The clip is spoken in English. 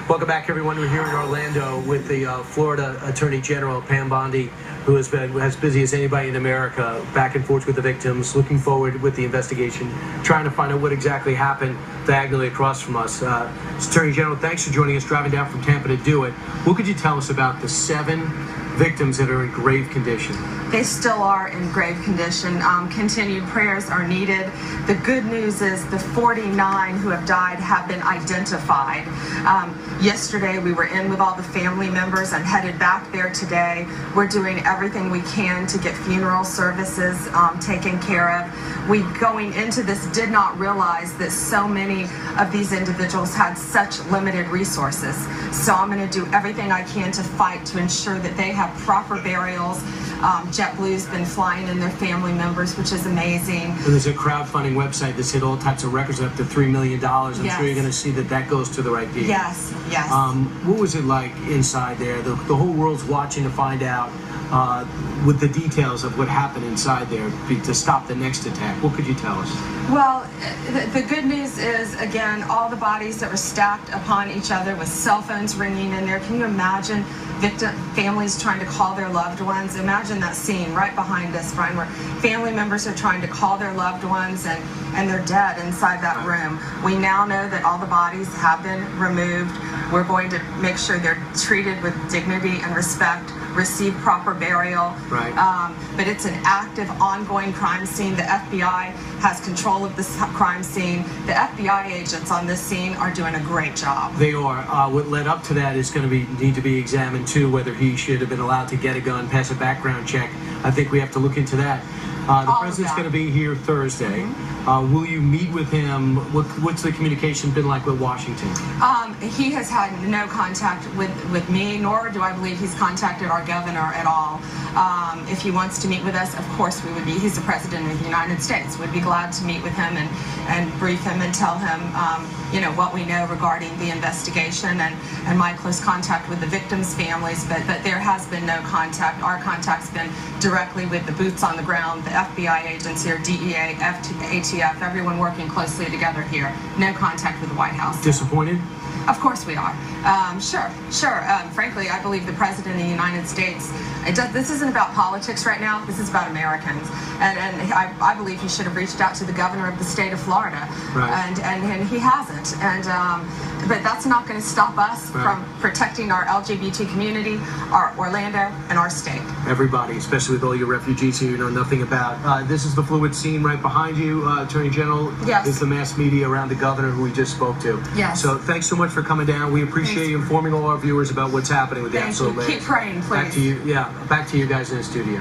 Welcome back, everyone. We're here in Orlando with the Florida Attorney General Pam Bondi, who has been as busy as anybody in America, back and forth with the victims, looking forward with the investigation, trying to find out what exactly happened diagonally across from us. Attorney General, thanks for joining us, driving down from Tampa to do it. What could you tell us about the 7 victims that are in grave condition? They still are in grave condition. Continued prayers are needed. The good news is the 49 who have died have been identified. Yesterday we were in with all the family members and headed back there today. We're doing everything we can to get funeral services taken care of. We, going into this, did not realize that so many of these individuals had such limited resources. So I'm going to do everything I can to fight to ensure that they have proper burials. JetBlue's been flying in their family members, which is amazing. And there's a crowdfunding website that's hit all types of records up to $3 million. I'm Yes. sure you're going to see that that goes to the right people. Yes, yes. What was it like inside there? The whole world's watching to find out with the details of what happened inside there to stop the next attack. What could you tell us? Well, the good news is, again, all the bodies that were stacked upon each other with cell phones ringing in there. Can you imagine families trying to call their loved ones? Imagine that scene right behind us, Brian, where family members are trying to call their loved ones and they're dead inside that room. We now know that all the bodies have been removed. We're going to make sure they're treated with dignity and respect, receive proper burial. Right. But it's an active, ongoing crime scene. The FBI has control of this crime scene. The FBI agents on this scene are doing a great job. They are. What led up to that is going to need to be examined too, whether he should have been allowed to get a gun, pass a background check. I think we have to look into that. The president's going to be here Thursday. Mm-hmm. Will you meet with him? What's the communication been like with Washington? He has had no contact with me, nor do I believe he's contacted our governor at all. If he wants to meet with us, of course we would be. He's the president of the United States. We'd be glad to meet with him and brief him and tell him, what we know regarding the investigation and my close contact with the victims' families. But there has been no contact. Our contact's been directly with the boots on the ground, the FBI agents here, DEA, ATF, everyone working closely together here. No contact with the White House. Disappointed? Of course we are. Sure. Frankly, I believe the President of the United States, this isn't about politics right now, this is about Americans. And I believe he should have reached out to the governor of the state of Florida. Right. And he hasn't. But that's not going to stop us from protecting our LGBT community, our Orlando, and our state. Everybody, especially with all your refugees who you know nothing about. This is the fluid scene right behind you, Attorney General. Yes. Is the mass media around the governor who we just spoke to. Yes. So thanks so much for coming down. We appreciate you informing all our viewers about what's happening with the absolute. Keep praying, please. Back to you. Yeah, back to you guys in the studio.